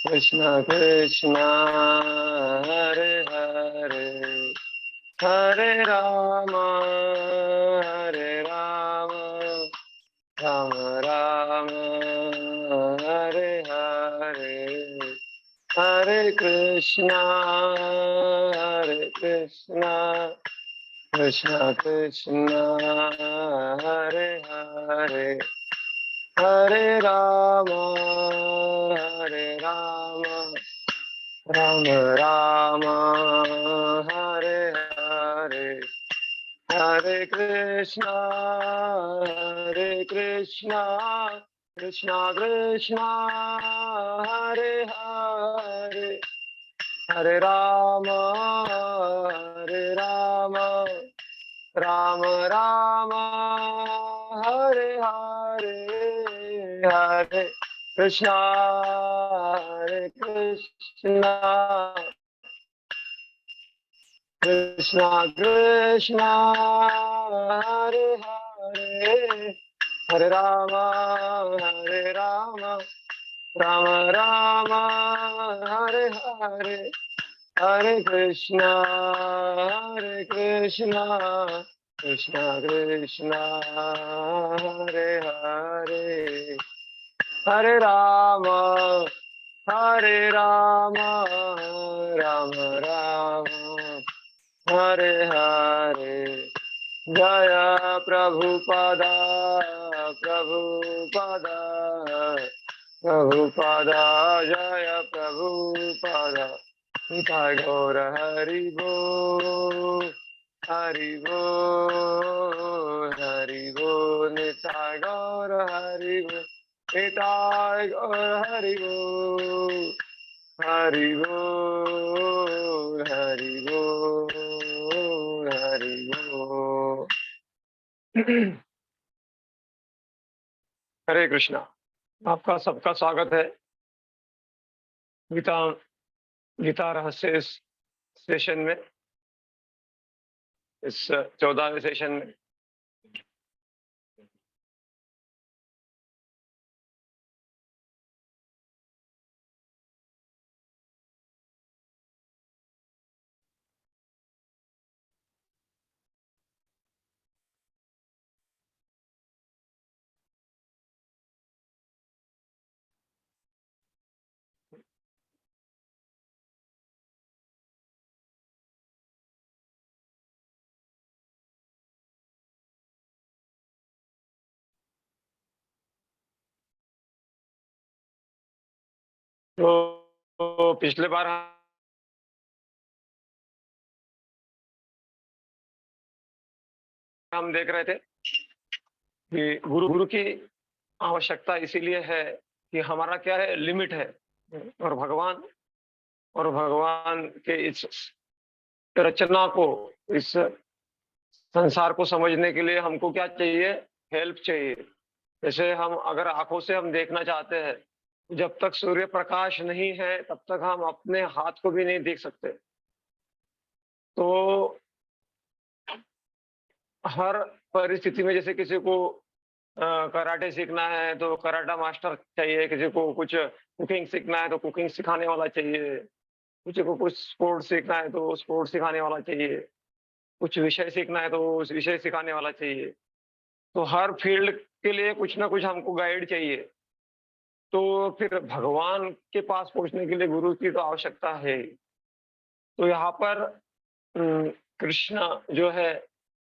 कृष्ण कृष्ण हरे हरे हरे राम राम राम हरे हरे हरे कृष्ण कृष्ण कृष्ण हरे हरे हरे राम राम राम हरे हरे हरे कृष्णा कृष्णा कृष्णा हरे हरे हरे राम राम राम हरे हरे हरे कृष्णा कृष्णा कृष्णा कृष्णा हरे हरे हरे राम राम राम हरे हरे हरे कृष्णा कृष्णा कृष्णा हरे हरे हरे राम राम राम हरे हरे जय प्रभुपादा प्रभुपादा प्रभुपादा जय प्रभुपादा निताय गौर हरि बोल हरि बोल निताय गौर हरि बोल निताय गौर हरि बोल हरि बोल हरि बोल हरि बोल। हरे कृष्णा। आपका सबका स्वागत है गीता गीता रहस्य इस सेशन में, इस 14वें सेशन में। तो पिछले बार हम देख रहे थे कि गुरु की आवश्यकता इसीलिए है कि हमारा क्या है, लिमिट है। और भगवान के इस रचना को, इस संसार को समझने के लिए हमको क्या चाहिए, हेल्प चाहिए। जैसे हम अगर आंखों से हम देखना चाहते हैं, जब तक सूर्य प्रकाश नहीं है तब तक हम अपने हाथ को भी नहीं देख सकते। तो हर परिस्थिति में, जैसे किसी को कराटे सीखना है तो कराटा मास्टर चाहिए, किसी को कुछ कुकिंग सीखना है तो कुकिंग सिखाने वाला चाहिए, किसी को कुछ स्पोर्ट सीखना है तो स्पोर्ट सिखाने वाला चाहिए, कुछ विषय सीखना है तो उस विषय सिखाने वाला चाहिए। तो हर फील्ड के लिए कुछ ना कुछ हमको गाइड चाहिए। तो फिर भगवान के पास पहुंचने के लिए गुरु की तो आवश्यकता है ही। तो यहाँ पर कृष्ण जो है,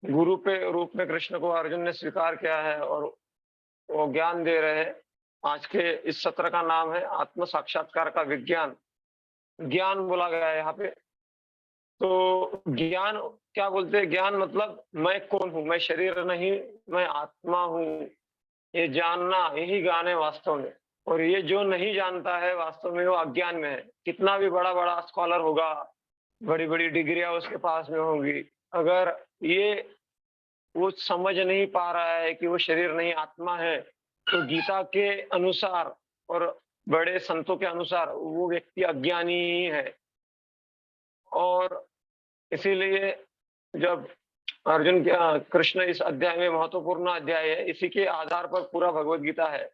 गुरु के रूप में कृष्ण को अर्जुन ने स्वीकार किया है और वो ज्ञान दे रहे हैं। आज के इस सत्र का नाम है आत्म साक्षात्कार का विज्ञान। ज्ञान बोला गया है यहाँ पे। तो ज्ञान क्या बोलते हैं? ज्ञान मतलब मैं कौन हूँ, मैं शरीर नहीं, मैं आत्मा हूँ, ये जानना, यही ज्ञान है वास्तव में। और ये जो नहीं जानता है वास्तव में वो अज्ञान में है। कितना भी बड़ा बड़ा स्कॉलर होगा, बड़ी बड़ी डिग्रियां उसके पास में होंगी, अगर ये वो समझ नहीं पा रहा है कि वो शरीर नहीं आत्मा है, तो गीता के अनुसार और बड़े संतों के अनुसार वो व्यक्ति अज्ञानी ही है। और इसीलिए जब अर्जुन क्या कृष्ण इस अध्याय में महत्वपूर्ण अध्याय है, इसी के आधार पर पूरा भगवत गीता है।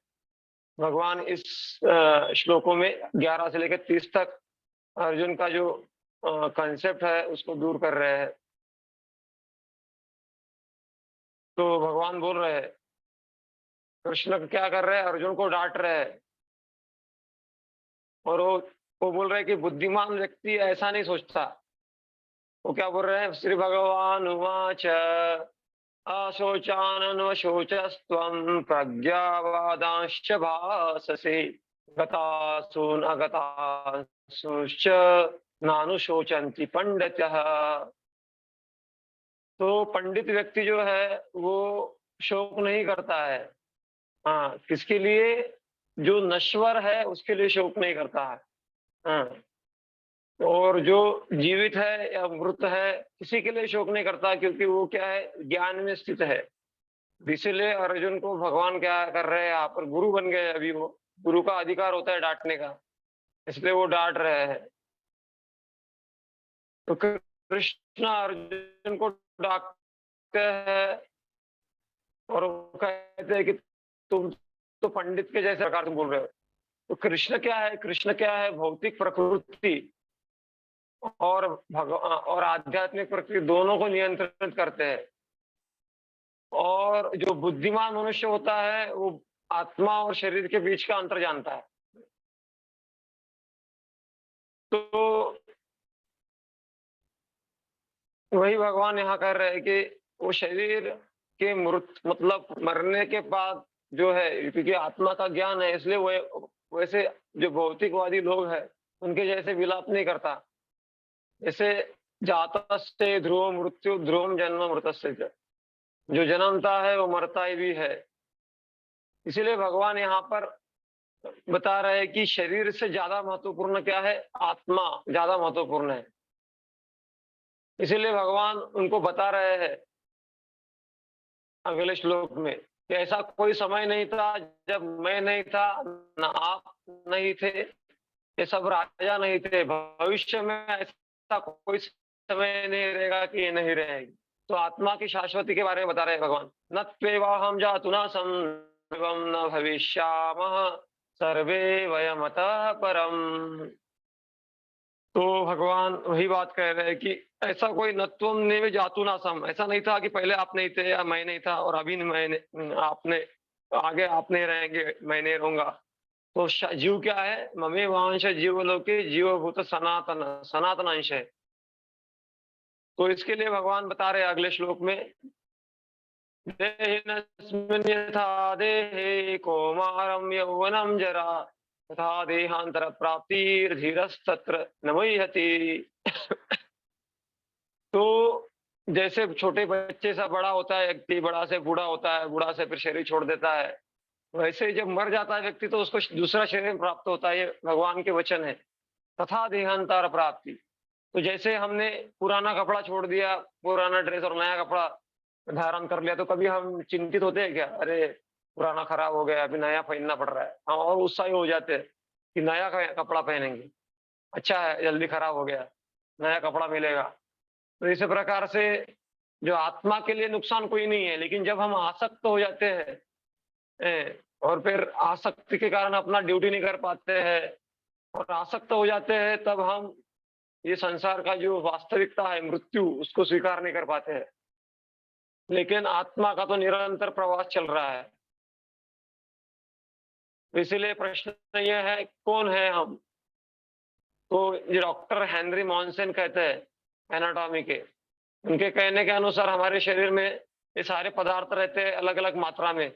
भगवान इस श्लोकों में 11 से लेकर 30 तक अर्जुन का जो कॉन्सेप्ट है उसको दूर कर रहे हैं। तो भगवान बोल रहे हैं, कृष्ण क्या कर रहे हैं, अर्जुन को डांट रहे हैं। और वो बोल रहे हैं कि बुद्धिमान व्यक्ति ऐसा नहीं सोचता। वो क्या बोल रहे हैं, श्री भगवान उवाच अशोचानन्वशोचस्त्वं प्रज्ञावादांश्च भाससे गतासून अगतासूंश्च नानुशोचन्ति पंडितः। तो पंडित व्यक्ति जो है वो शोक नहीं करता है। हाँ, किसके लिए, जो नश्वर है उसके लिए शोक नहीं करता है। हाँ, और जो जीवित है या मृत है किसी के लिए शोक नहीं करता, क्योंकि वो क्या है, ज्ञान में स्थित है। इसीलिए अर्जुन को भगवान क्या कर रहे हैं, यहाँ पर गुरु बन गए। अभी वो गुरु का अधिकार होता है डांटने का, इसलिए वो डांट रहे हैं। तो कृष्ण अर्जुन को डांटते हैं और वो कहते हैं कि तुम तो पंडित के जैसे प्रकार तुम बोल रहे हो। तो कृष्ण क्या है, कृष्ण क्या है, भौतिक प्रकृति और और आध्यात्मिक प्रकृति दोनों को नियंत्रित करते हैं। और जो बुद्धिमान मनुष्य होता है वो आत्मा और शरीर के बीच का अंतर जानता है। तो वही भगवान यहाँ कह रहे हैं कि वो शरीर के मतलब मरने के बाद जो है, क्योंकि आत्मा का ज्ञान है इसलिए वो वैसे जो भौतिकवादी लोग हैं उनके जैसे विलाप नहीं करता। जैसे जातस्य ध्रुव मृत्यु ध्रुवम जन्म मृतस्य च। जो जन्मता है वो मरता ही भी है। इसीलिए भगवान यहाँ पर बता रहे हैं कि शरीर से ज्यादा महत्वपूर्ण क्या है, आत्मा ज्यादा महत्वपूर्ण है। इसीलिए भगवान उनको बता रहे हैं अगले श्लोक में कि ऐसा कोई समय नहीं था जब मैं नहीं था, न आप नहीं थे, ये सब राजा नहीं थे, भविष्य में ऐसा कोई समय नहीं रहेगा कि ये नहीं रहेगी। तो आत्मा की शाश्वती के बारे में बता रहे हैं भगवान। न त्वेवाहम जातु न संभवम न भविष्यामः सर्वे वयमतः परम। तो भगवान वही बात कह रहे हैं कि ऐसा कोई नत्वम ने जातु ना सम, ऐसा नहीं था कि पहले आप नहीं थे या मैं नहीं था और अभी मैंने आपने आगे आप नहीं रहेंगे, मैं नहीं रहूंगा। तो जीव क्या है, ममे वांश जीवलोके जीवभूत सनातन सनातन अंश है। तो इसके लिए भगवान बता रहे हैं अगले श्लोक में, देहिनस्मिन् यथा देहे कौमारं यौवनं जरा तथा देहांतर प्राप्तिर्धीरस्तत्र न मुह्यति। तो जैसे छोटे बच्चे से बड़ा होता है व्यक्ति, बड़ा से बूढ़ा होता है, बूढ़ा से फिर शरीर छोड़ देता है, वैसे ही जब मर जाता है व्यक्ति तो उसको दूसरा शरीर प्राप्त होता है। ये भगवान के वचन है, तथा देहांतर प्राप्ति। तो जैसे हमने पुराना कपड़ा छोड़ दिया, पुराना ड्रेस और नया कपड़ा धारण कर लिया, तो कभी हम चिंतित होते हैं क्या, अरे पुराना खराब हो गया अभी नया पहनना पड़ रहा है। हम और उत्साही हो जाते हैं कि नया कपड़ा पहनेंगे, अच्छा है जल्दी खराब हो गया, नया कपड़ा मिलेगा। तो इस प्रकार से जो आत्मा के लिए नुकसान कोई नहीं है, लेकिन जब हम आसक्त हो जाते हैं और फिर आसक्ति के कारण अपना ड्यूटी नहीं कर पाते हैं और आसक्त हो जाते हैं, तब हम ये संसार का जो वास्तविकता है मृत्यु उसको स्वीकार नहीं कर पाते हैं। लेकिन आत्मा का तो निरंतर प्रवास चल रहा है। तो इसीलिए प्रश्न ये है कौन है हम। तो ये डॉक्टर हेनरी मॉन्सन कहते हैं एनाटॉमी के, उनके कहने के अनुसार हमारे शरीर में ये सारे पदार्थ रहते हैं अलग अलग मात्रा में।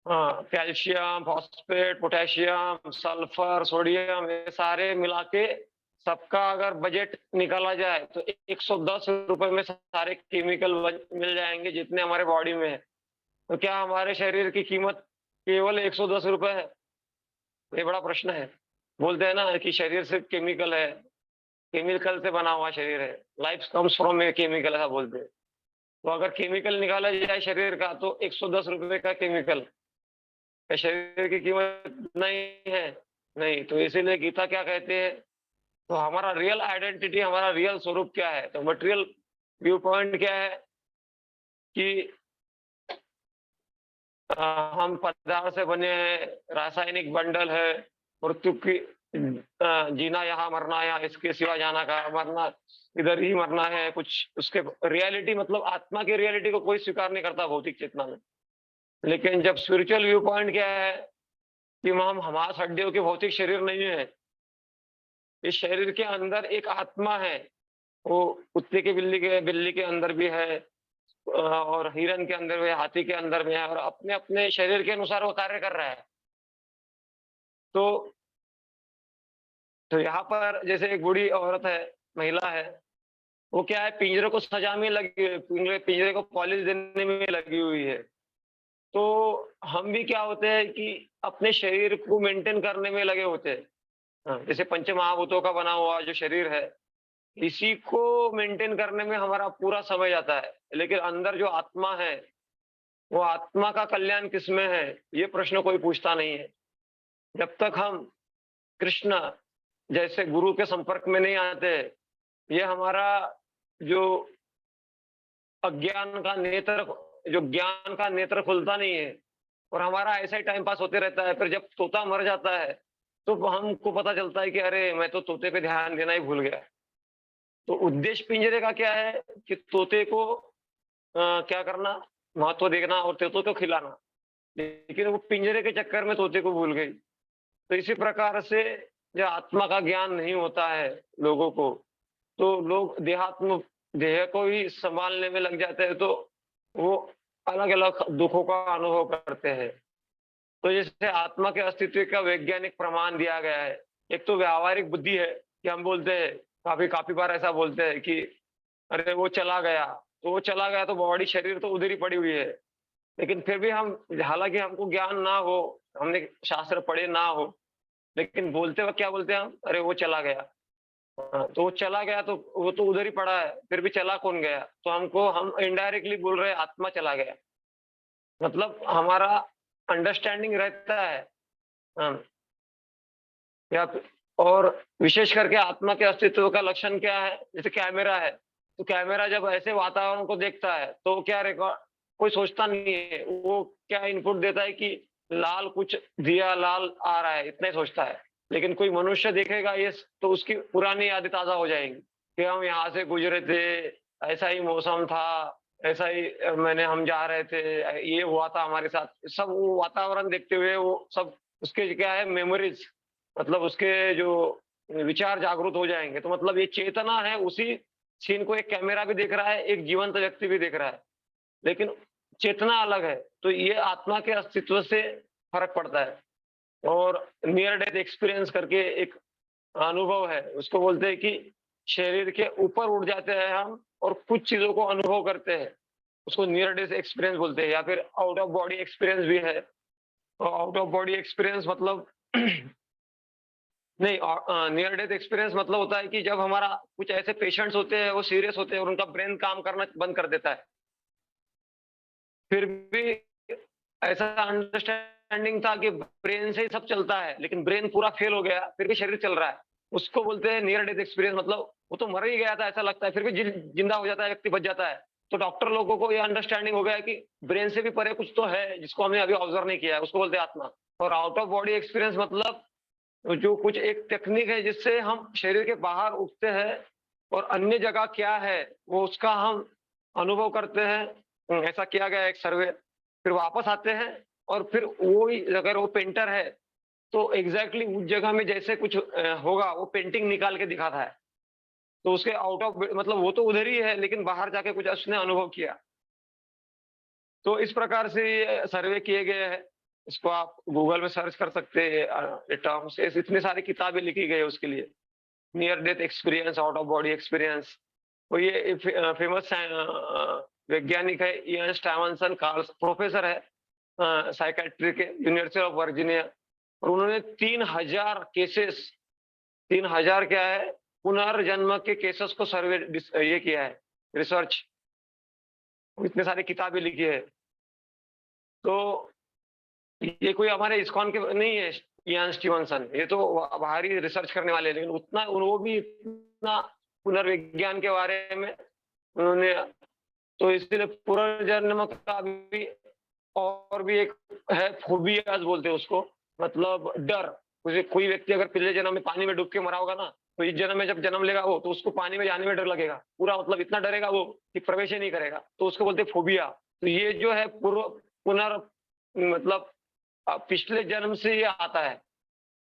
हाँ, calcium, phosphate, potassium, sulphur, sodium, ये सारे मिला के सबका अगर बजट निकाला जाए तो 110 रुपए में सारे केमिकल मिल जाएंगे जितने हमारे बॉडी में है। तो क्या हमारे शरीर की कीमत केवल 110 रुपए है? ये बड़ा प्रश्न है। बोलते हैं ना कि शरीर सिर्फ केमिकल है, केमिकल से बना हुआ शरीर है, life comes from a chemical, ऐसा बोलते हैं। तो अगर केमिकल निकाला जाए शरीर का तो 110 रुपए का केमिकल, क्या शरीर की कीमत नहीं है? नहीं। तो इसीलिए गीता क्या कहते हैं, तो हमारा रियल आइडेंटिटी, हमारा रियल स्वरूप क्या है, तो मटेरियल व्यू पॉइंट क्या है कि हम पदार्थ से बने हैं, रासायनिक बंडल है, मृत्यु की जीना यहाँ, मरना यहाँ, इसके सिवा जाना कहाँ, मरना इधर ही मरना है, कुछ उसके रियलिटी मतलब आत्मा की रियलिटी को कोई स्वीकार नहीं करता भौतिक चेतना में। लेकिन जब स्पिरिचुअल व्यू पॉइंट क्या है कि हम हमास हड्डियों के भौतिक शरीर नहीं है, इस शरीर के अंदर एक आत्मा है, वो कुत्ते के बिल्ली के अंदर भी है, और हिरन के अंदर भी है, हाथी के अंदर भी है, और अपने अपने शरीर के अनुसार वो कार्य कर रहा है। तो यहाँ पर जैसे एक बूढ़ी औरत है, महिला है, वो क्या है, पिंजरे को सजाने में लगी हुई है, पिंजरे को पॉलिश देने में लगी हुई है। तो हम भी क्या होते हैं कि अपने शरीर को मेंटेन करने में लगे होते हैं। हाँ, जैसे पंच महाभूतों का बना हुआ जो शरीर है, इसी को मेंटेन करने में हमारा पूरा समय जाता है। लेकिन अंदर जो आत्मा है, वो आत्मा का कल्याण किसमें है, ये प्रश्न कोई पूछता नहीं है। जब तक हम कृष्ण जैसे गुरु के संपर्क में नहीं आते, ये हमारा जो अज्ञान का नेत्र, जो ज्ञान का नेत्र खुलता नहीं है, और हमारा ऐसा ही टाइम पास होते रहता है। फिर जब तोता मर जाता है, तो हमको पता चलता है कि अरे मैं तो तोते पे ध्यान देना ही भूल गया। तो उद्देश्य पिंजरे का क्या है कि तोते को क्या करना, महत्व देना और तोते को खिलाना। लेकिन वो पिंजरे के चक्कर में तोते को भूल गई। तो इसी प्रकार से जो आत्मा का ज्ञान नहीं होता है लोगों को, तो लोग देहात्म देह को ही संभालने में लग जाते हैं, तो वो अलग-अलग दुखों का अनुभव करते हैं। तो जैसे आत्मा के अस्तित्व का वैज्ञानिक प्रमाण दिया गया है। एक तो व्यावहारिक बुद्धि है कि हम बोलते हैं, काफ़ी काफ़ी बार ऐसा बोलते हैं कि अरे वो चला गया, तो वो चला गया तो बॉडी शरीर तो उधर ही पड़ी हुई है। लेकिन फिर भी हम, हालाँकि हमको ज्ञान ना हो, हमने शास्त्र पढ़े ना हो, लेकिन बोलते वक़्त क्या बोलते हैं हम? अरे वो चला गया। हाँ, तो वो चला गया तो वो तो उधर ही पड़ा है, फिर भी चला कौन गया? तो हम इनडायरेक्टली बोल रहे हैं आत्मा चला गया। मतलब हमारा अंडरस्टैंडिंग रहता है। हाँ, या फिर और विशेष करके आत्मा के अस्तित्व का लक्षण क्या है? जैसे कैमरा है, तो कैमरा जब ऐसे वातावरण को देखता है, तो क्या रिकॉर्ड, कोई सोचता नहीं है, वो क्या इनपुट देता है कि लाल कुछ दिया, लाल आ रहा है, इतना ही सोचता है। लेकिन कोई मनुष्य देखेगा ये तो उसकी पुरानी यादें ताज़ा हो जाएँगी कि हम यहाँ से गुज़रे थे, ऐसा ही मौसम था, ऐसा ही हम जा रहे थे, ये हुआ था हमारे साथ। सब वो वातावरण देखते हुए वो सब उसके क्या है, मेमोरीज़, मतलब उसके जो विचार जागृत हो जाएँगे। तो मतलब ये चेतना है, उसी सीन को एक कैमरा भी देख रहा है, एक जीवंत व्यक्ति भी देख रहा है, लेकिन चेतना अलग है। तो ये आत्मा के अस्तित्व से फ़र्क पड़ता है। और नियर डेथ एक्सपीरियंस करके एक अनुभव है, उसको बोलते हैं कि शरीर के ऊपर उड़ जाते हैं हम और कुछ चीज़ों को अनुभव करते हैं। उसको नियर डेथ एक्सपीरियंस बोलते हैं, या फिर आउट ऑफ बॉडी एक्सपीरियंस भी है। और आउट ऑफ बॉडी एक्सपीरियंस मतलब नहीं, नियर डेथ एक्सपीरियंस मतलब होता है कि जब हमारा कुछ ऐसे पेशेंट्स होते हैं, वो सीरियस होते हैं और उनका ब्रेन काम करना बंद कर देता है। फिर भी ऐसा अंडरस्टैंडिंग था कि ब्रेन से ही सब चलता है, लेकिन ब्रेन पूरा फेल हो गया, फिर भी शरीर चल रहा है। उसको बोलते हैं नियर डेथ एक्सपीरियंस, मतलब वो तो मर ही गया था ऐसा लगता है, फिर भी जिंदा हो जाता है, व्यक्ति बच जाता है। तो डॉक्टर लोगों को ये अंडरस्टैंडिंग हो गया है कि ब्रेन से भी परे कुछ तो है, जिसको हमने अभी ऑब्जर्व नहीं किया है, उसको बोलते हैं आत्मा। और आउट ऑफ बॉडी एक्सपीरियंस मतलब जो कुछ एक टेक्निक है जिससे हम शरीर के बाहर उठते हैं और अन्य जगह क्या है, वो उसका हम अनुभव करते हैं। ऐसा किया गया है एक सर्वे। फिर वापस आते हैं और फिर वो ही, अगर वो पेंटर है, तो एग्ज़ैक्टली उस जगह में जैसे कुछ होगा, वो पेंटिंग निकाल के दिखाता है। तो उसके आउट ऑफ मतलब वो तो उधर ही है, लेकिन बाहर जाके कुछ उसने अनुभव किया। तो इस प्रकार से ये सर्वे किए गए हैं। इसको आप गूगल में सर्च कर सकते हैं, ये टर्म्स, इतनी सारी किताबें लिखी गई है उसके लिए। Near death experience, out of body experience. तो ये फेमस वैज्ञानिक है इयान स्टीवनसन, कार्ल प्रोफेसर है साइकियाट्री के यूनिवर्सिटी ऑफ वर्जीनिया। और उन्होंने 3000 केसेस, 3000 क्या है, पुनर्जन्म के केसेस को ये किया है, रिसर्च। इतनी सारी किताबें लिखी है। तो ये कोई हमारे इस्कॉन के नहीं है, इयान स्टीवनसन, ये तो बाहर ही रिसर्च करने वाले हैं, लेकिन उतना वो भी इतना पुनर्विज्ञान के बारे में उन्होंने, तो इसलिए पुनर्जन्म का भी और भी एक है फोबियाज़ बोलते हैं उसको, मतलब डर। जैसे कोई व्यक्ति अगर पिछले जन्म में पानी में डूब के मरा होगा ना, तो इस जन्म में जब जन्म लेगा वो, तो उसको पानी में जाने में डर लगेगा। पूरा मतलब इतना डरेगा वो कि प्रवेश ही नहीं करेगा, तो उसको बोलते हैं फोबिया। तो ये जो है पूर्व पुनर मतलब पिछले जन्म से ये आता है।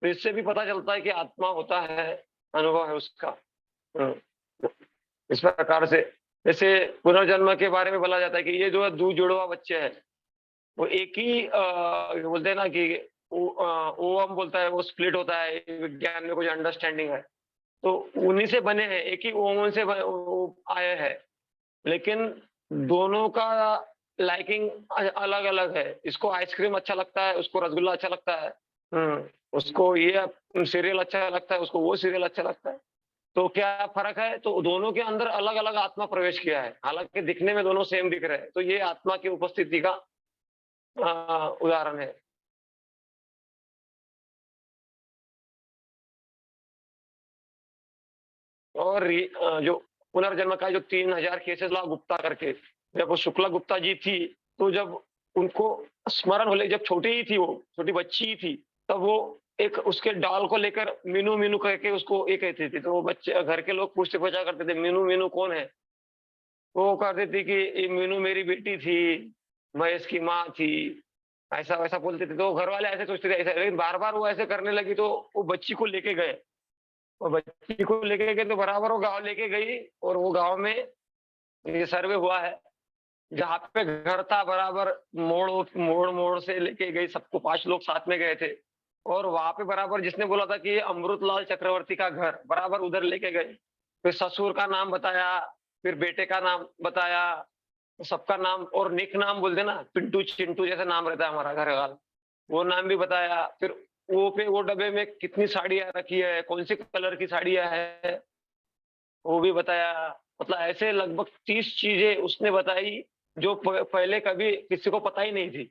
तो इससे भी पता चलता है कि आत्मा होता है, अनुभव है उसका। हुँ। इस प्रकार से जैसे पुनर्जन्म के बारे में बोला जाता है कि ये जो है 2 जुड़वा बच्चे हैं, वो एक ही बोलते हैं ना कि ओवम बोलता है वो स्प्लिट होता है, विज्ञान में कुछ अंडरस्टैंडिंग है। तो उन्हीं से बने हैं, एक ही ओवम से वो आए हैं, लेकिन दोनों का लाइकिंग अलग-अलग है। इसको आइसक्रीम अच्छा लगता है, उसको रसगुल्ला अच्छा लगता है। हुँ, उसको ये सीरियल अच्छा लगता है, उसको वो सीरियल अच्छा लगता है। तो क्या फ़र्क है? तो दोनों के अंदर अलग-अलग आत्मा प्रवेश किया है। हालाँकि दिखने में दोनों सेम दिख रहे हैं। तो ये आत्मा की उपस्थिति का उदाहरण है। और जो पुनर्जन्म का जो 3000 केसेस ला गुप्ता करके, जब वो शुक्ला गुप्ता जी थी, तो जब उनको स्मरण होले, जब छोटी ही थी वो, छोटी बच्ची ही थी, तब वो एक उसके डॉल को लेकर मीनू, मीनू करके उसको ये कहती थी। तो वो बच्चे घर के लोग पूछा करते थे, "मीनू, मीनू कौन है?" वो कहती थी कि ये मीनू मेरी बेटी थी, मैं इसकी माँ थी। ऐसा-वैसा बोलते थे, तो घरवाले ऐसे सोचते थे ऐसा, लेकिन बार-बार वो ऐसे करने लगी तो वो बच्ची को लेके गए। और बच्ची को लेके गए तो बराबर वो गाँव लेके गई और वो गाँव में ये सर्वे हुआ है, जहाँ पे घर था बराबर मोड़-मोड़ से लेके गई सबको, 5 लोग साथ में गए थे। और वहाँ पे बराबर जिसने बोला था कि ये अमृतलाल चक्रवर्ती का घर, बराबर उधर लेके गए। फिर ससुर का नाम बताया, फिर बेटे का नाम बताया, सबका नाम और निक नाम बोलते हैं ना, पिंटू, चिंटू जैसा नाम रहता है हमारा घर का, वो नाम भी बताया। फिर वो डब्बे में कितनी साड़ियाँ रखी है, कौन-से कलर की साड़ियाँ है, वो भी बताया। मतलब ऐसे लगभग 30 चीज़ें उसने बताई, जो पहले कभी किसी को पता ही नहीं थी,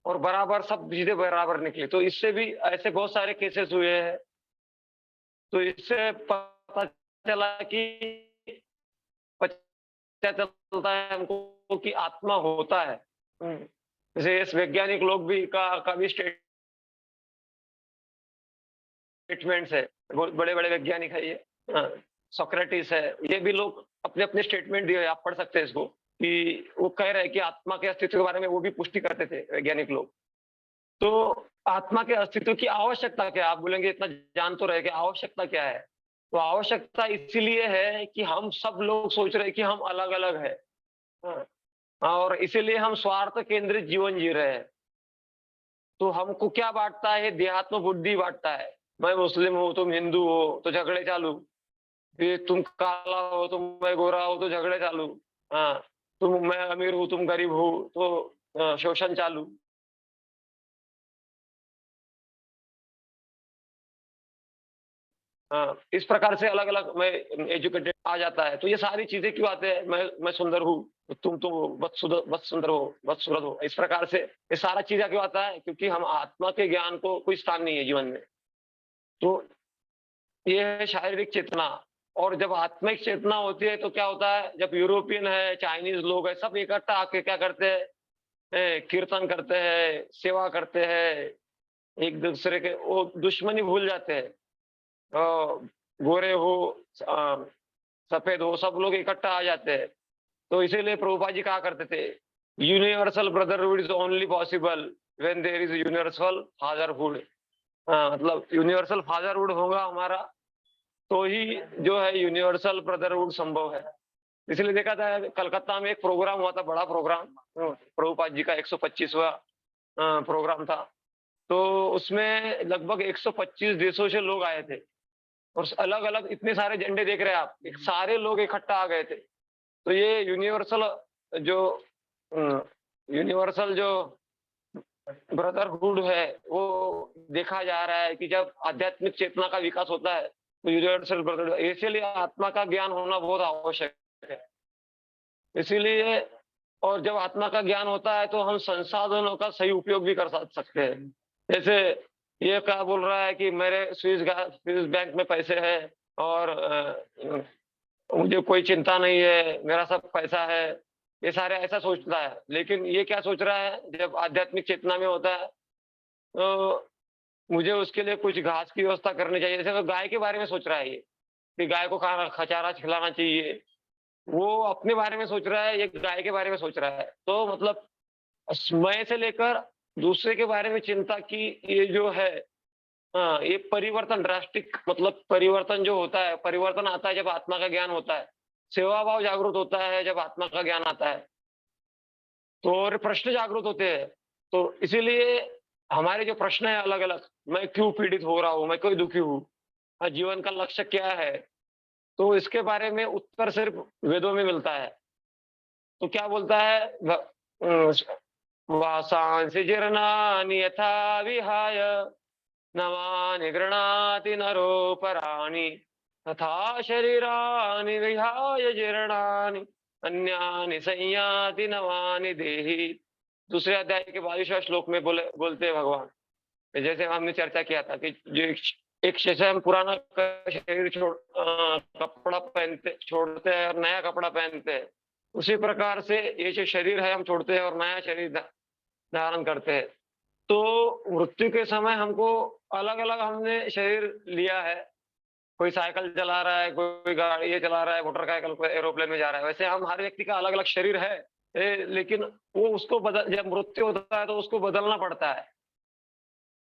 और बराबर सब चीज़ें बराबर निकली। तो इससे भी ऐसे बहुत सारे केसेस हुए हैं। तो इससे पता चला कि पता चलता है हमको कि आत्मा होता है। हुँ। जैसे इस वैज्ञानिक लोग भी का भी स्टेटमेंट्स है, बहुत बड़े-बड़े वैज्ञानिक है ये। हाँ, सोक्रेटिस है, ये भी लोग अपने-अपने स्टेटमेंट दिए हैं, आप पढ़ सकते हैं इसको, कि वो कह रहे हैं कि आत्मा के अस्तित्व के बारे में वो भी पुष्टि करते थे वैज्ञानिक लोग। तो आत्मा के अस्तित्व की आवश्यकता क्या है? आप बोलेंगे इतना जान तो रहे कि आवश्यकता क्या है? तो आवश्यकता इसीलिए है कि हम सब लोग सोच रहे हैं कि हम अलग-अलग हैं। हाँ, और इसीलिए हम स्वार्थ केंद्रित जीवन जी रहे हैं। तो हमको क्या बाँटता है? देहात्म बुद्धि बाँटता है। मैं मुस्लिम हूँ, तुम हिंदू हो, तो झगड़े चालू। फिर तुम काला हो, तुम मैं गोरा हूँ, तो झगड़े चालू। हाँ, मैं अमीर हूँ, तुम गरीब हो, तो शोषण चालू। हाँ, इस प्रकार से अलग-अलग मैं एजुकेटेड आ जाता है। तो ये सारी चीज़ें क्यों आते हैं? मैं सुंदर हूँ, तो तुम तो बदसुंदर हो, बदसूरत हो। इस प्रकार से ये सारा चीज़ें क्यों आता है? क्योंकि हम आत्मा के ज्ञान को कोई स्थान नहीं है जीवन में। तो ये है शारीरिक चेतना। और जब आत्मिक चेतना होती है तो क्या होता है, जब यूरोपियन है, चाइनीज लोग हैं, सब इकट्ठा आके क्या करते हैं, कीर्तन करते हैं, सेवा करते हैं, एक दूसरे के वो दुश्मनी भूल जाते हैं। गोरे हो, अ, सफेद हो, सब लोग इकट्ठा आ जाते हैं। तो इसीलिए प्रभुपाद जी कहा करते थे, universal brotherhood is only possible when there is universal fatherhood. मतलब यूनिवर्सल फादरहुड होगा हमारा, तो ही जो है यूनिवर्सल ब्रदरहुड संभव है। इसलिए देखा था कलकत्ता में एक प्रोग्राम हुआ था, बड़ा प्रोग्राम, प्रभुपाद जी का 125वां प्रोग्राम था। तो उसमें लगभग 125 देशों से लोग आए थे, और अलग-अलग इतने सारे झंडे देख रहे हैं आप, एक सारे लोग इकट्ठा आ गए थे। तो ये जो अ, यूनिवर्सल जो ब्रदरहुड है, वो देखा जा रहा है कि जब आध्यात्मिक चेतना का विकास होता है, तो यूनिवर्सल ब्रदरहुड, इसीलिए आत्मा का ज्ञान होना बहुत आवश्यक है। इसीलिए, और जब आत्मा का ज्ञान होता है तो हम संसाधनों का सही उपयोग भी कर सकते हैं। जैसे ये क्या बोल रहा है कि मेरे स्विस बैंक में पैसे हैं, और मुझे कोई चिंता नहीं है, मेरा सब पैसा है। ये सारे ऐसा सोचता है, लेकिन ये क्या सोच रहा है जब आध्यात्मिक चेतना में होता है, तो मुझे उसके लिए कुछ घास की व्यवस्था करनी चाहिए। जैसे वो गाय के बारे में सोच रहा है ये, कि गाय को खाना खचारा खिलाना चाहिए। वो अपने बारे में सोच रहा है, ये गाय के बारे में सोच रहा है। तो मतलब मैं से लेकर दूसरे के बारे में चिंता की ये जो है, हाँ, ये परिवर्तन ड्रास्टिक मतलब परिवर्तन जो होता है, परिवर्तन आता है जब आत्मा का ज्ञान होता है। सेवा भाव जागृत होता है जब आत्मा का ज्ञान आता है। तो और प्रश्न जागृत होते हैं। तो इसीलिए हमारे जो प्रश्न है अलग-अलग, मैं क्यों पीड़ित हो रहा हूँ? मैं क्यों दुखी हूँ? जीवन का लक्ष्य क्या है? तो इसके बारे में उत्तर सिर्फ वेदों में मिलता है। तो क्या बोलता है वासांसि जीर्णानि यथा विहाय नवानि गृह्णाति नरोपराणि तथा शरीराणि विहाय जीर्णानि अन्यानि संयाति नवानि देहि। दूसरे अध्याय के 22वें श्लोक में बोलते हैं भगवान, जैसे हमने चर्चा किया था कि जो एक जैसे हम पुराना शरीर कपड़ा पहनते छोड़ते हैं और नया कपड़ा पहनते हैं, उसी प्रकार से ये जो शरीर है हम छोड़ते हैं और नया शरीर धारण करते हैं। तो मृत्यु के समय हमको अलग-अलग हमने शरीर लिया है। कोई साइकिल चला रहा है, कोई गाड़ी ये चला रहा है, मोटरसाइकिल पे एरोप्लेन में जा रहा है। वैसे हम हर व्यक्ति का अलग-अलग शरीर है। लेकिन वो उसको बदल जब मृत्यु होता है तो उसको बदलना पड़ता है।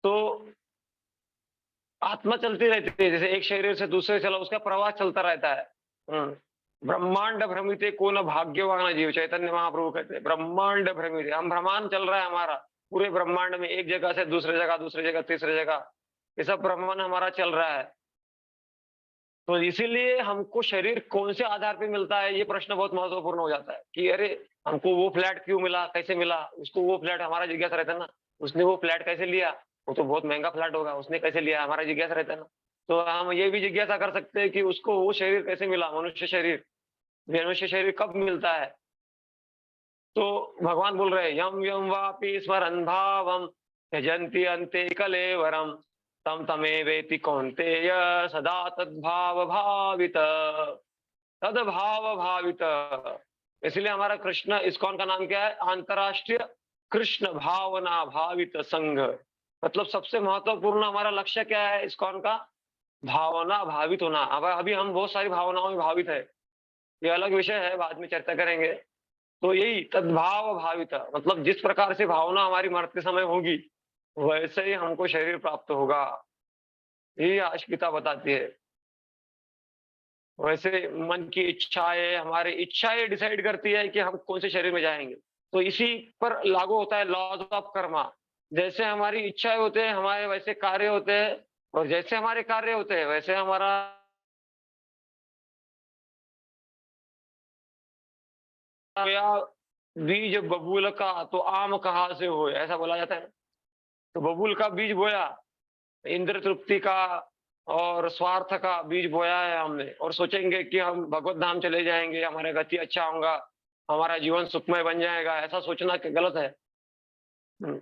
तो आत्मा चलती रहती है, जैसे एक शरीर से दूसरे चला उसका प्रवास चलता रहता है। हुँ। ब्रह्मांड भ्रमिते को न भाग्यवान जीव, चैतन्य महाप्रभु कहते हैं, ब्रह्मांड भ्रमित हम भ्रमण चल रहा है हमारा, पूरे ब्रह्मांड में एक जगह से दूसरी जगह, तीसरी जगह, ये सब भ्रमण हमारा चल रहा है। तो इसीलिए हमको शरीर कौन से आधार पे मिलता है, ये प्रश्न बहुत महत्वपूर्ण हो जाता है कि अरे! हमको वो फ्लैट क्यों मिला, कैसे मिला? उसको वो फ्लैट हमारा जिज्ञासा रहता है ना, उसने वो फ्लैट कैसे लिया? वो तो बहुत महँगा फ्लैट होगा, उसने कैसे लिया? हमारा जिज्ञासा रहता है ना। तो हम ये भी जिज्ञासा कर सकते हैं कि उसको वो शरीर कैसे मिला, मनुष्य शरीर? मनुष्य शरीर कब मिलता है? तो भगवान बोल रहे हैं, यम यम वापि स्मरन् भावं त्यजन्ति अन्ते कलेवरं तं तमेवेति कौन्तेय सदा तद्भाव भावित तद्भाव भावित। इसलिए हमारा कृष्ण इस्कॉन का नाम क्या है? अंतर्राष्ट्रीय कृष्ण भावना भावित संघ। मतलब सबसे महत्वपूर्ण हमारा लक्ष्य क्या है इस्कॉन का? भावना भावित होना। अब अभी हम बहुत सारी भावनाओं में भावित है, ये अलग विषय है, बाद में चर्चा करेंगे। तो यही तद्भाव भावित मतलब जिस प्रकार से भावना हमारी मरते समय होगी, वैसे ही हमको शरीर प्राप्त होगा। यही आज गीता बताती है। वैसे मन की इच्छाएँ, हमारी इच्छाएँ डिसाइड करती है कि हम कौन से शरीर में जाएँगे। तो इसी पर लागू होता है लॉज़ ऑफ कर्मा। जैसे हमारी इच्छाएँ होते हैं, हमारे वैसे कार्य होते हैं और जैसे हमारे कार्य होते हैं, वैसे हमारा या बीज बबूल का तो आम कहाँ से होए, ऐसा बोला जाता है ना। तो बबूल का बीज बोया, इंद्र तृप्ति का और स्वार्थ का बीज बोया है हमने और सोचेंगे कि हम भगवत धाम चले जाएँगे, हमारा गति अच्छा होगा, हमारा जीवन सुखमय बन जाएगा, ऐसा सोचना क गलत है। हुँ।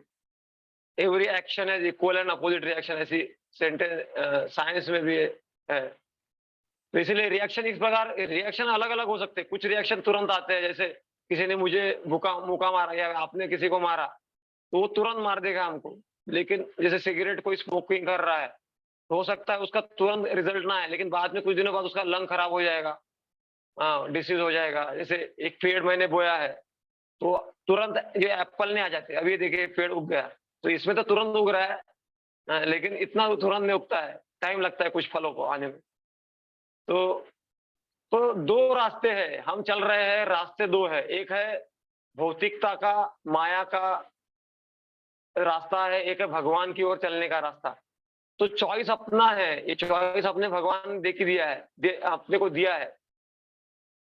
Every action is equal and opposite reaction ऐसी साइंस में भी है। तो इसीलिए रिएक्शन इस प्रकार रिएक्शन अलग-अलग हो सकते हैं। कुछ रिएक्शन तुरंत आते हैं, जैसे किसी ने मुझे भूखा मुक्का मारा या आपने किसी को मारा, तो वो तुरंत मार देगा हमको। लेकिन जैसे सिगरेट कोई स्मोकिंग कर रहा है, तो हो सकता है उसका तुरंत रिजल्ट ना आए, लेकिन बाद में कुछ दिनों बाद उसका लंग खराब हो जाएगा। हाँ, डिसीज़ हो जाएगा। जैसे एक पेड़ मैंने बोया है, तो तुरंत ये एप्पल नहीं आ जाते। अब ये देखिए पेड़ उग गया, तो इसमें तो तुरंत उग रहा है, लेकिन इतना तो तुरंत नहीं उगता है, टाइम लगता है कुछ फलों को आने में। तो 2 रास्ते हैं, हम चल रहे हैं, रास्ते 2 है। एक है भौतिकता का, माया का रास्ता है, एक है भगवान की ओर चलने का रास्ता। तो चॉइस अपना है, ये चॉइस अपने भगवान ने दे के दिया है, अपने को दिया है।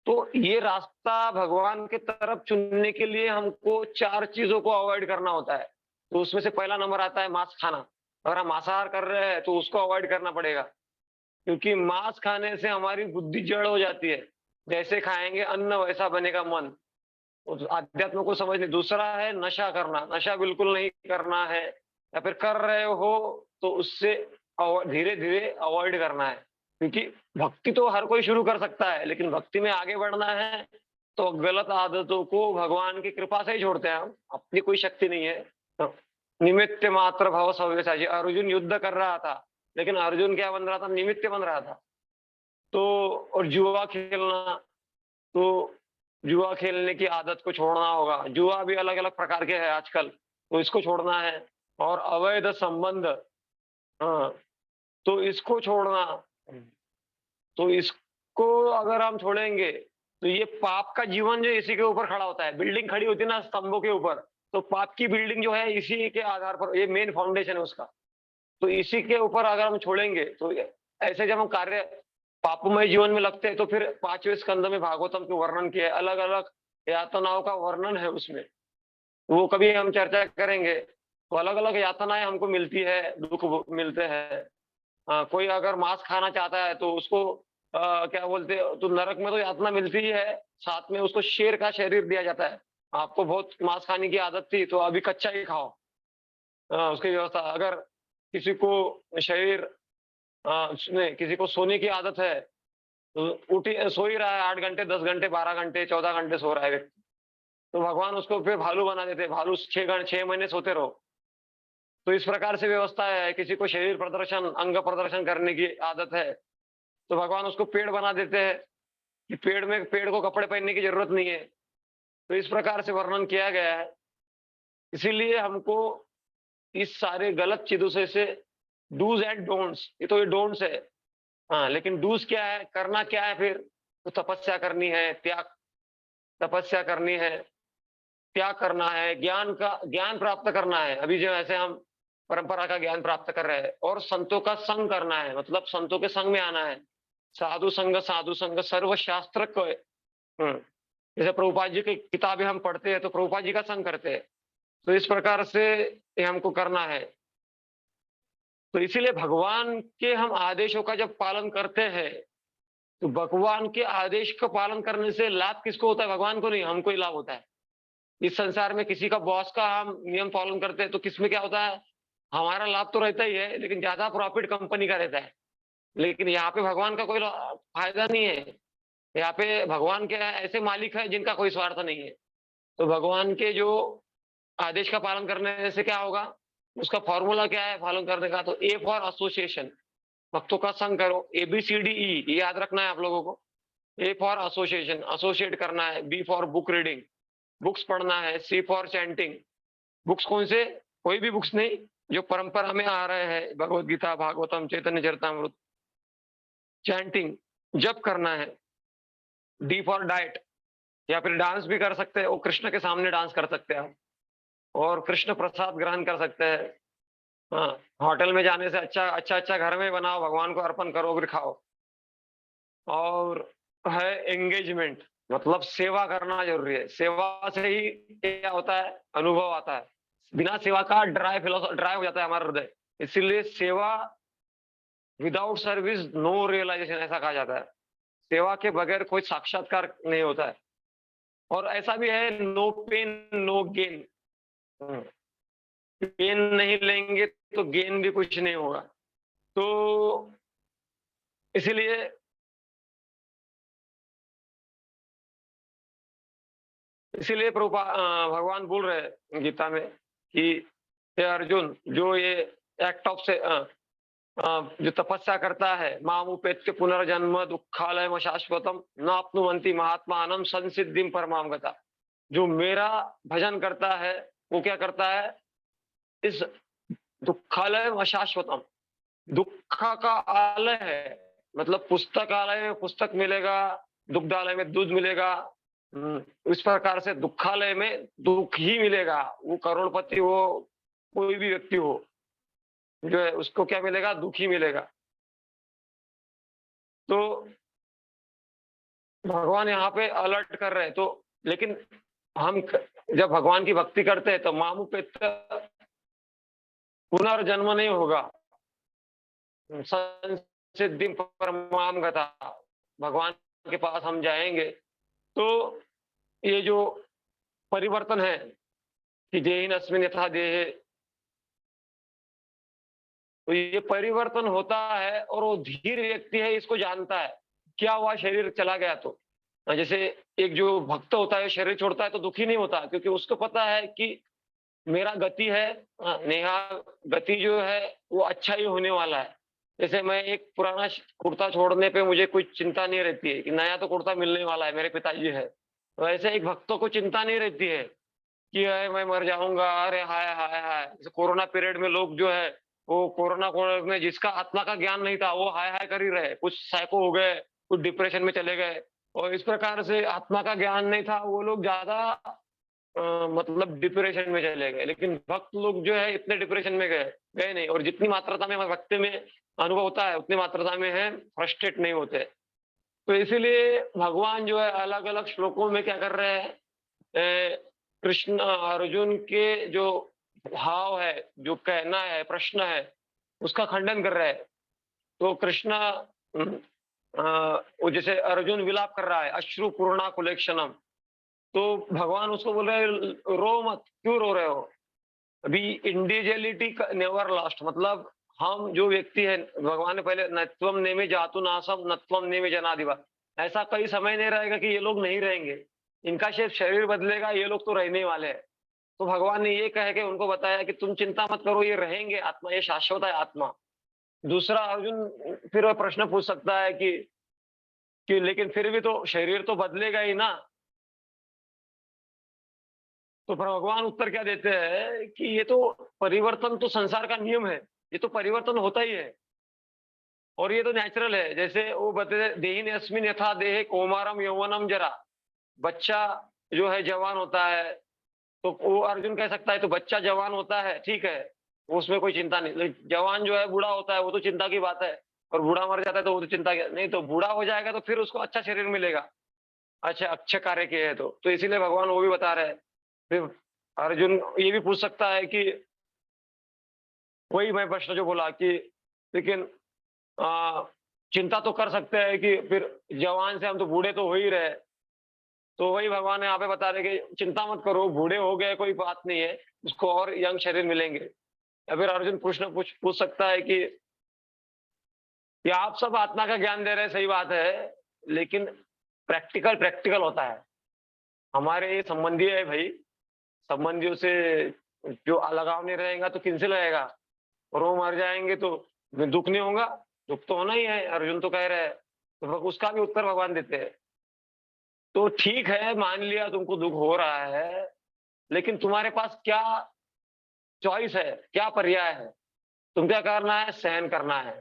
तो ये रास्ता भगवान की तरफ चुनने के लिए हमको 4 चीज़ों को अवॉइड करना होता है। तो उसमें से पहला नंबर आता है मांस खाना। अगर हम मांसाहार कर रहे हैं, तो उसको अवॉइड करना पड़ेगा, क्योंकि मांस खाने से हमारी बुद्धि जड़ हो जाती है। जैसे खाएँगे अन्न वैसा बनेगा मन। उस अध्यात्म को समझने दूसरा है नशा करना, नशा बिल्कुल नहीं करना है या फिर कर रहे हो तो उससे धीरे-धीरे अवॉइड करना है। क्योंकि भक्ति तो हर कोई शुरू कर सकता है, लेकिन भक्ति में आगे बढ़ना है तो गलत आदतों को भगवान की कृपा से ही छोड़ते हैं हम, अपनी कोई शक्ति नहीं है। हाँ, निमित्त मात्र भव सव्यसाची। अर्जुन युद्ध कर रहा था, लेकिन अर्जुन क्या बन रहा था? निमित्त बन रहा था। तो और जुआ खेलना, तो जुआ खेलने की आदत को छोड़ना होगा। जुआ भी अलग-अलग प्रकार के हैं आजकल, तो इसको छोड़ना है। और अवैध संबंध, हाँ, तो इसको छोड़ना। तो इसको अगर हम छोड़ेंगे, तो ये पाप का जीवन जो इसी के ऊपर खड़ा होता है। बिल्डिंग खड़ी होती है ना स्तंभों के ऊपर, तो पाप की बिल्डिंग जो है इसी के आधार पर, ये मेन फाउंडेशन है उसका। तो इसी के ऊपर अगर हम छोड़ेंगे, तो ऐसे जब हम कार्य पापमय जीवन में लगते हैं, तो फिर 5वें स्कंद में भागवतम के वर्णन किया है, अलग-अलग यातनाओं का वर्णन है उसमें। वो कभी हम चर्चा करेंगे। तो अलग-अलग यातनाएँ हमको मिलती है, दुःख मिलते हैं। कोई अगर मांस खाना चाहता है तो उसको क्या बोलते हैं, तो नरक में तो यातना मिलती ही है, साथ में उसको शेर का शरीर दिया जाता है। आपको बहुत मांस खाने की आदत थी, तो अभी कच्चा ही खाओ। उसकी व्यवस्था, अगर किसी को शरीर उसमें किसी को सोने की आदत है, तो सो ही रहा है 8 घंटे, 10 घंटे, 12 घंटे, 14 घंटे सो रहा है व्यक्ति, तो भगवान उसको फिर भालू बना देते हैं, भालू 6 महीने सोते रहो। तो इस प्रकार से व्यवस्था है। किसी को शरीर प्रदर्शन, अंग प्रदर्शन करने की आदत है, तो भगवान उसको पेड़ बना देते हैं कि पेड़ को कपड़े पहनने की जरूरत नहीं है। तो इस प्रकार से वर्णन किया गया है। इसीलिए हमको इस सारे गलत चीजों से डूज एंड डोंट्स, ये तो ये डोंट्स है। हाँ, लेकिन डूज क्या है, करना क्या है फिर? तो तपस्या करनी है, तपस्या करनी है, त्याग करना है, ज्ञान प्राप्त करना है। अभी जो ऐसे हम परंपरा का ज्ञान प्राप्त कर रहे हैं, और संतों का संग करना है, मतलब संतों के संग में आना है। साधु संग सर्वशास्त्र को, जैसे प्रभुपाद जी की किताबें हम पढ़ते हैं, तो प्रभुपाद जी का संग करते हैं। तो इस प्रकार से ये हमको करना है। तो इसीलिए भगवान के हम आदेशों का जब पालन करते हैं, तो भगवान के आदेश का पालन करने से लाभ किसको होता है? भगवान को नहीं, हमको ही लाभ होता है। इस संसार में किसी का बॉस का हम नियम पालन करते हैं, तो किसमें क्या होता है? हमारा लाभ तो रहता ही है, लेकिन ज्यादा प्रॉफिट कंपनी का रहता है। लेकिन यहाँ पे भगवान का कोई फायदा नहीं है। यहाँ पे भगवान के ऐसे मालिक है जिनका कोई स्वार्थ नहीं है। तो भगवान के जो आदेश का पालन करने से क्या होगा? उसका फॉर्मूला क्या है पालन करने का? तो ए फॉर एसोसिएशन, भक्तों का संग करो। ABCDE ये याद रखना है आप लोगों को। ए फॉर एसोसिएशन, एसोसिएट करना है। B for book reading, books पढ़ना है। सी फॉर चैंटिंग, बुक्स कौन से? कोई भी बुक्स नहीं, जो परंपरा में आ रहे हैं, भगवत गीता, भागवतम, चैतन्य चरितमृत। चैंटिंग, जप करना है। डी फॉर डाइट, या फिर डांस भी कर सकते हैं, वो कृष्ण के सामने डांस कर सकते हैं आप, और कृष्ण प्रसाद ग्रहण कर सकते हैं। हाँ, होटल में जाने से अच्छा घर में बनाओ, भगवान को अर्पण करो, फिर खाओ। और है एंगेजमेंट, मतलब सेवा करना जरूरी है। सेवा से ही क्या होता है? अनुभव आता है। बिना सेवा का ड्राई हो जाता है हमारा हृदय। इसीलिए सेवा, विदाउट सर्विस नो रियलाइजेशन, ऐसा कहा जाता है। सेवा के बगैर कोई साक्षात्कार नहीं होता है। और ऐसा भी है, no pain no gain. Pain नहीं लेंगे तो गेन भी कुछ नहीं होगा। तो इसीलिए इसीलिए भगवान बोल रहे हैं गीता में कि हे अर्जुन, जो ये एक्ट ऑफ से जो तपस्या करता है, मामुपेत्य पुनर्जन्म दुःखालयम शाश्वतम नाप्नुवन्ति महात्मानम संसिद्धिम परमाम गता। जो मेरा भजन करता है, वो क्या करता है? इस दुःखालयम अशाश्वतम, दुःख का आलय है, मतलब पुस्तकालय में पुस्तक मिलेगा, दुग्धालय में दूध मिलेगा। इस प्रकार से दुःखालय में दुःख ही मिलेगा। वो करोड़पति हो, कोई भी व्यक्ति हो, जो है उसको क्या मिलेगा? दुःख ही मिलेगा। तो भगवान यहाँ पे अलर्ट कर रहे हैं। तो लेकिन हम जब भगवान की भक्ति करते हैं, तो मामुपेत पुनर्जन्म नहीं होगा, संसिद्धि परमाम गता, भगवान के पास हम जाएंगे। तो ये जो परिवर्तन है कि देहिन अस्मिन यथा देहे, तो ये परिवर्तन होता है, और वो धीर व्यक्ति है, इसको जानता है। क्या हुआ? शरीर चला गया तो जैसे एक जो भक्त होता है शरीर छोड़ता है तो दुखी नहीं होता, क्योंकि उसको पता है कि मेरा गति है, नेहा गति जो है वो अच्छा ही होने वाला है। जैसे मैं एक पुराना कुर्ता छोड़ने पे मुझे कोई चिंता नहीं रहती है कि नया तो कुर्ता मिलने वाला है, मेरे पिताजी है। तो ऐसे एक भक्तों को चिंता नहीं रहती है कि अरे मैं मर जाऊँगा, अरे हाय, हाय, हाय! जैसे कोरोना पीरियड में लोग जो है, वो कोरोना को में जिसका आत्मा का ज्ञान नहीं था, वो हाय, हाय कर ही रहे। कुछ साइको हो गए, कुछ डिप्रेशन में चले गए और इस प्रकार से आत्मा का ज्ञान नहीं था, वो लोग ज़्यादा मतलब डिप्रेशन में चले गए। लेकिन भक्त लोग जो है इतने डिप्रेशन में गए गए नहीं, और जितनी मात्रा में भक्ति में अनुभव होता है, उतनी मात्रा में है फ्रस्ट्रेट नहीं होते। तो इसीलिए भगवान जो है अलग-अलग श्लोकों में क्या कर रहे हैं, अ, कृष्ण अर्जुन के जो भाव है, जो कहना है, प्रश्न है, उसका खंडन कर रहे हैं। तो कृष्ण वो जैसे अर्जुन विलाप कर रहा है, अश्रु पूर्णाकुलेक्षणम, तो भगवान उसको बोल रहे हैं, रो मत, क्यों रो रहे हो? अभी इंडिविजुअलिटी नेवर लॉस्ट, मतलब हम जो व्यक्ति है, भगवान ने पहले नत्वम नेमि जातु नासम नत्वम नेमि जनादिवा, ऐसा कोई समय नहीं रहेगा कि ये लोग नहीं रहेंगे। इनका सिर्फ शरीर बदलेगा, ये लोग तो रहने ही वाले हैं। तो भगवान ने ये कह के उनको बताया कि तुम चिंता मत करो, ये रहेंगे, आत्मा ये शाश्वत है आत्मा। दूसरा अर्जुन फिर वह प्रश्न पूछ सकता है कि लेकिन फिर भी तो शरीर तो बदलेगा ही ना। तो भगवान उत्तर क्या देते हैं कि ये तो परिवर्तन तो संसार का नियम है, ये तो परिवर्तन होता ही है और ये तो नेचुरल है। जैसे वो बता देहिन अस्मिन यथा देहे कौमारम यौवनम जरा, बच्चा जो है जवान होता है, तो वो अर्जुन कह सकता है तो बच्चा जवान होता है, ठीक है, उसमें कोई चिंता नहीं। लेकिन जवान जो है बूढ़ा होता है, वो तो चिंता की बात है, और बूढ़ा मर जाता है तो वो तो चिंता की नहीं। तो बूढ़ा हो जाएगा तो फिर उसको अच्छा शरीर मिलेगा, अच्छा अच्छे कार्य किए हैं तो इसीलिए भगवान वो भी बता रहे हैं। फिर अर्जुन ये भी पूछ सकता है कि वही मैं प्रश्न जो बोला कि लेकिन अ, चिंता तो कर सकते हैं कि फिर जवान से हम तो बूढ़े तो हो ही रहे। तो वही भगवान यहाँ पे बता रहे कि चिंता मत करो, बूढ़े हो गए कोई बात नहीं है, उसको और यंग शरीर मिलेंगे। या फिर अर्जुन प्रश्न पूछ सकता है कि आप सब आत्मा का ज्ञान दे रहे हैं, सही बात है, लेकिन प्रैक्टिकल प्रैक्टिकल होता है। हमारे ये संबंधी है भाई, संबंधियों से जो लगाव नहीं रहेगा तो किनसे लगेगा? और वो मर जाएँगे तो दुःख नहीं होगा? दुःख तो होना ही है, अर्जुन तो कह रहे हैं। तो उसका भी उत्तर भगवान देते हैं। तो ठीक है, मान लिया तुमको दुःख हो रहा है, लेकिन तुम्हारे पास क्या चॉइस है, क्या पर्याय है? तुम क्या करना है? सहन करना है।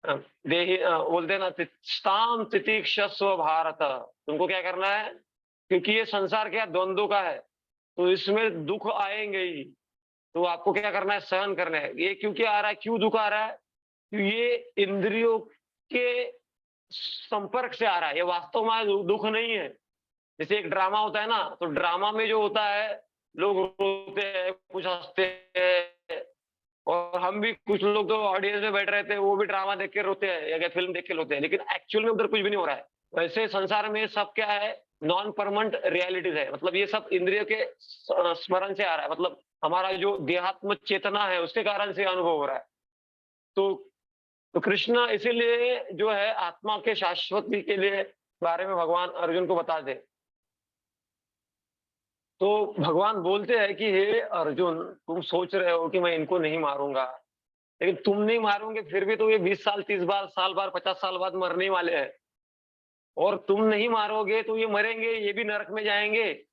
अ, बोलते हैं ना, तिष्ठाम तितिक्षस्व भारत, तुमको क्या करना है? क्योंकि ये संसार क्या द्वंद्व का है, तो इसमें दुःख आएँगे ही। तो आपको क्या करना है? सहन करना है। ये क्योंकि आ रहा है, क्यों दुःख आ रहा है? ये इंद्रियों के संपर्क से आ रहा है, ये वास्तव में दुःख नहीं है। जैसे एक ड्रामा होता है ना, तो ड्रामा में जो होता है, लोग रोते हैं, कुछ हँसते हैं, और हम भी कुछ लोग तो ऑडियंस में बैठ रहे थे, वो भी ड्रामा देख के रोते हैं या फिल्म देख के रोते हैं, लेकिन एक्चुअल में उधर कुछ भी नहीं हो रहा है। वैसे संसार में सब क्या है? नॉन परमानेंट रियलिटीज़ है। मतलब ये सब इंद्रियों के स्मरण से आ रहा है, मतलब हमारा जो देहात्म चेतना है, उसके कारण से अनुभव हो रहा है। तो कृष्ण इसीलिए जो है आत्मा के शाश्वती के लिए बारे में भगवान अर्जुन को बता दे। तो भगवान बोलते हैं कि हे अर्जुन, तुम सोच रहे हो कि मैं इनको नहीं मारूँगा, लेकिन तुम नहीं मारोगे फिर भी तो ये 20 साल, 30 बार साल बाद, 50 साल बाद मरने ही वाले हैं। और तुम नहीं मारोगे तो ये मरेंगे, ये भी नरक में जाएँगे,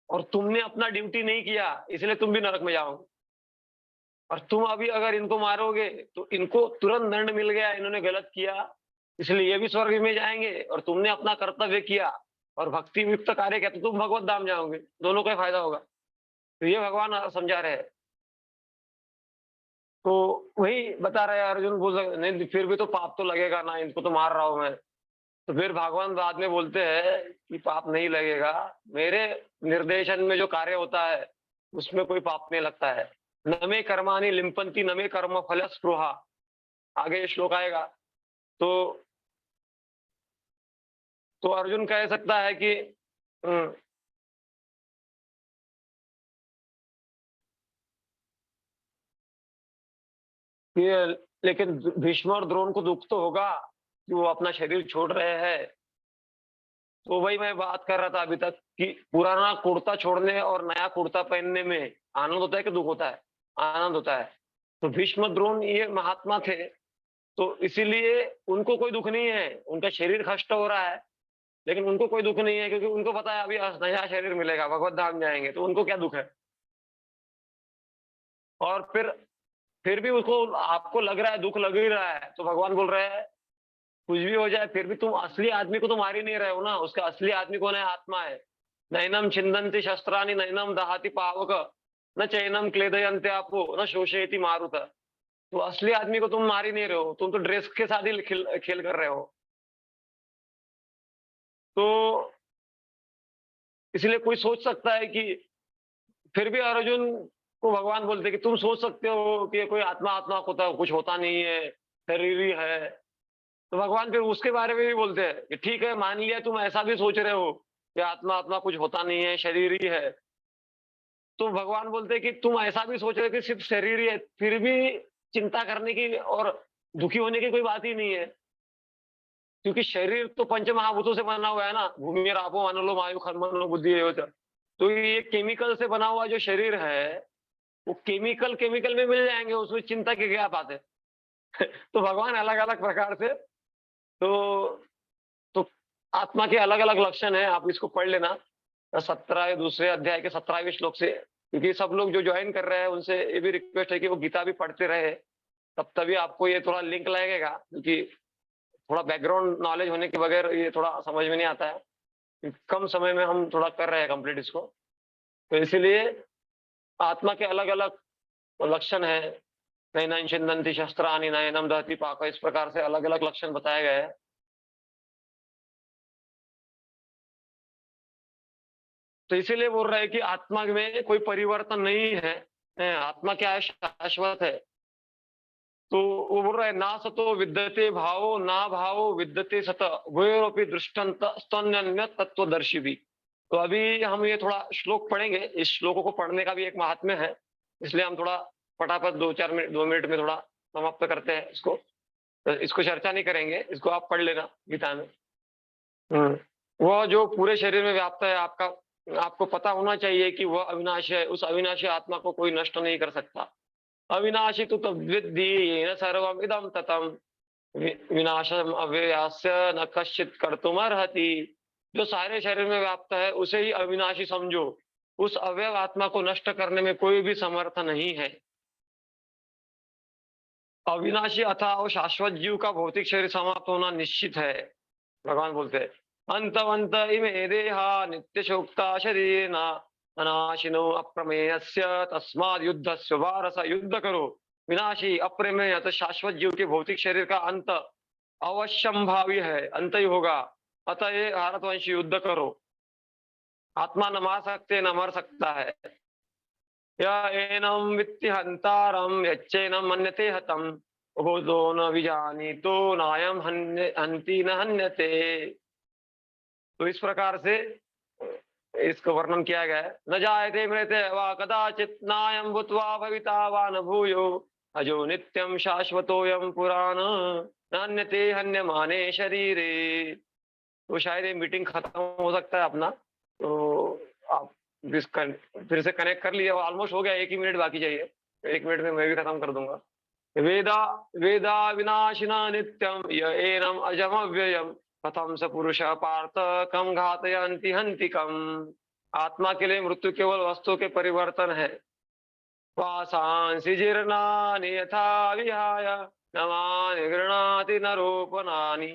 और तुमने अपना ड्यूटी नहीं किया, इसलिए तुम भी नरक में जाओगे। और तुम अभी अगर इनको मारोगे तो इनको तुरंत दंड मिल गया, इन्होंने गलत किया, इसलिए ये भी स्वर्ग में जाएँगे, और तुमने अपना कर्तव्य किया और भक्ति युक्त कार्य किया तो तुम भगवत धाम जाओगे, दोनों का ही फायदा होगा। तो ये भगवान समझा रहे हैं। तो वही बता रहे हैं, अर्जुन बोल रहे नहीं फिर भी तो पाप तो लगेगा ना, इनको तो मार रहा हूँ मैं। तो फिर भगवान बाद में बोलते हैं कि पाप नहीं लगेगा, मेरे निर्देशन में जो कार्य होता है, उसमें कोई पाप नहीं लगता है। न मे कर्माणि लिम्पन्ति न मे कर्म फल स्पृहा, आगे ये श्लोक आएगा। तो अर्जुन कह सकता है कि ये लेकिन भीष्म और द्रोण को दुःख तो होगा कि वो अपना शरीर छोड़ रहे हैं, तो वही मैं बात कर रहा था अभी तक कि पुराना कुर्ता छोड़ने और नया कुर्ता पहनने में आनंद होता है कि दुःख होता है? आनंद होता है। तो भीष्म, द्रोण ये महात्मा थे, तो इसीलिए उनको कोई दुःख नहीं है। उनका शरीर कष्ट हो रहा है, लेकिन उनको कोई दुःख नहीं है क्योंकि उनको पता है अभी नया शरीर मिलेगा, भगवत धाम जाएँगे, तो उनको क्या दुःख है? और फिर भी उसको आपको लग रहा है, दुःख लग ही रहा है, तो भगवान बोल रहे हैं, कुछ भी हो जाए फिर भी तुम असली आदमी को तो मार ही नहीं रहे हो ना, उसका असली आदमी कौन है? आत्मा है। नैनम छिन्दन्ति शस्त्राणि नैनम दहाति पावक, न चैनम क्लेदयन्ते आपो न शोषयति मारुत। तो असली आदमी को तुम मार ही नहीं रहे हो, तुम तो ड्रेस के साथ ही खेल खेल कर रहे हो। तो इसलिए कोई सोच सकता है कि फिर भी अर्जुन को भगवान बोलते हैं कि तुम सोच सकते हो कि ये कोई आत्मा आत्मा होता है, कुछ होता नहीं है, शरीर ही है। तो भगवान फिर उसके बारे में भी बोलते हैं कि ठीक है, मान लिया तुम ऐसा भी सोच रहे हो कि आत्मा आत्मा कुछ होता नहीं है, शरीर ही है। तो भगवान बोलते हैं कि तुम ऐसा भी सोच रहे हो कि सिर्फ शरीर ही है, फिर भी चिंता करने की और दुखी होने की कोई बात ही नहीं है। क्योंकि शरीर तो पंच महाभूतों से बना हुआ है ना, भूमि रापो अनलो वायु खर्मनो बुद्धि एव च। तो ये केमिकल से बना हुआ जो शरीर है, वो केमिकल केमिकल में मिल जाएंगे, उसमें चिंता की क्या बात है? तो भगवान अलग अलग प्रकार से, तो तो आत्मा के अलग अलग लक्षण है, आप इसको पढ़ लेना 17 दूसरे अध्याय के 17वें श्लोक से। क्योंकि सब लोग जो ज्वाइन कर रहे हैं उनसे ये भी रिक्वेस्ट है कि वो गीता भी पढ़ते रहे, तब तभी आपको ये थोड़ा लिंक लगेगा। क्योंकि थोड़ा बैकग्राउंड नॉलेज होने के बगैर ये थोड़ा समझ में नहीं आता है। क्योंकि कम समय में हम थोड़ा कर रहे हैं कंप्लीट इसको, तो इसीलिए आत्मा के अलग अलग लक्षण है। नैनं छिन्दन्ति शस्त्राणि नैनं दहति पाक, इस प्रकार से अलग अलग लक्षण बताए गए हैं। तो इसीलिए बोल रहे हैं कि आत्मा में कोई परिवर्तन नहीं है। आत्मा क्या है? शाश्वत है। तो वो बोल रहा है ना सतो विद्यते भावो ना भावो विद्यते सत, उभयोरपि दृष्टान्त स्तन्यन्य तत्वदर्शी भी। तो अभी हम ये थोड़ा श्लोक पढ़ेंगे, इस श्लोकों को पढ़ने का भी एक महात्म्य है, इसलिए हम थोड़ा फटाफट 2 मिनट में थोड़ा समाप्त करते हैं इसको। तो इसको चर्चा नहीं करेंगे, इसको आप पढ़ लेना गीता में। वह जो पूरे शरीर में व्याप्त है, आपका आपको पता होना चाहिए कि वह अविनाशी है। उस अविनाशी आत्मा को कोई नष्ट नहीं कर सकता। अविनाशी तो तद्विद्धि येन सर्वम इदं ततम, विनाशम अव्ययास्य न कश्चित कर्तुमर्हति। जो सारे शरीर में व्याप्त है उसे ही अविनाशी समझो, उस अवयव आत्मा को नष्ट करने में कोई भी समर्थ नहीं है। अविनाशी अथा वो शाश्वत जीव का भौतिक शरीर समाप्त होना निश्चित है। भगवान बोलते हैं अंतवंत इमे देहा नित्य शोक्ता शरीरेण अनाशिनो अप्रमेयस्य तस्माद् युद्धस्य वारस, युद्ध करो। विनाशी अप्रमेय तो शाश्वत जीव के भौतिक शरीर का अंत अवश्यंभावी है, अंत ही होगा। अतः ये भारतवंशी युद्ध करो। आत्मा न मार सकते न मर सकता है। एनम वित्ति हंतारम यच्चैनम मन्यते हतम, उभो न विजानीतो नायम हन्ति न हन्यते। तो इस प्रकार से इसका वर्णन किया गया है। न जायते मृते वा कदाचित नायम भूत्वा भविता वा न भूयो, अजो नित्यम शाश्वतोयम पुराण नान्यते हन्यमाने शरीरे। तो शायद ये मीटिंग खत्म हो सकता है अपना, तो आप फिर से कनेक्ट कर लिया, ऑलमोस्ट हो गया, 1 ही मिनट बाकी चाहिए, 1 मिनट में मैं भी खत्म कर दूंगा। वेदा वेदा विनाशिना नित्यम य एनम अजम अव्ययम, कथम स पुरुष पार्थ कम घातयन्ति हन्ति कम। आत्मा के लिए मृत्यु केवल वस्तु के परिवर्तन है। वासांसि जीर्णानि यथा विहाय नवानि गृह्णाति नरोपनानि,